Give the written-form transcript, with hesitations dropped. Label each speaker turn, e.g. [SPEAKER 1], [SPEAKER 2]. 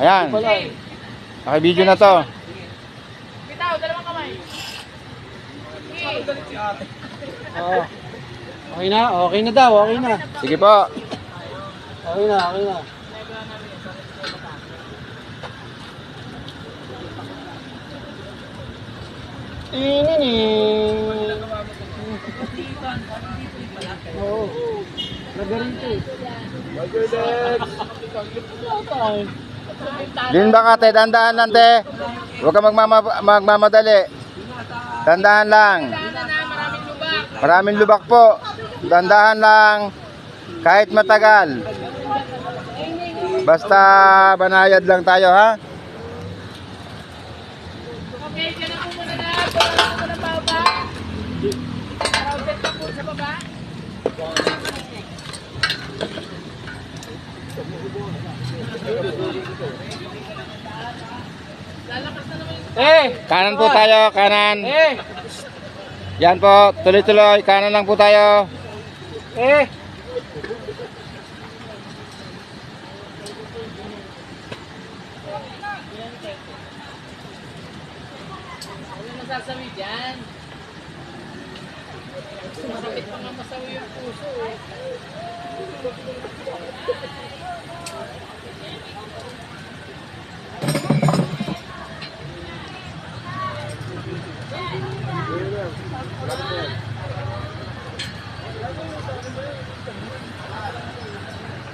[SPEAKER 1] Ayan. Naka-video na to.
[SPEAKER 2] Bitaw, dalawang kamay.
[SPEAKER 3] Oo. Okay na, okay na daw, okay na.
[SPEAKER 1] Sige po.
[SPEAKER 3] Okay na, okay na. Oo. Lagarito eh.
[SPEAKER 1] Din ba ka, te? Dandahan lang, te. Huwag ka magmamadali. Dandahan lang. Maraming lubak po. Dandahan lang. Kahit matagal. Basta banayad lang tayo, ha?
[SPEAKER 2] Okay, dyan ako muna na. Para ako ng baba. Crowded pa po sa baba. Lalakas na naman yung...
[SPEAKER 1] Kanan po tayo, kanan.
[SPEAKER 3] Eh!
[SPEAKER 1] Yan po, tuloy-tuloy. Kanan lang po tayo.
[SPEAKER 3] Eh!
[SPEAKER 2] Ano masasawi dyan? Masakit pa nga masawi yung puso eh.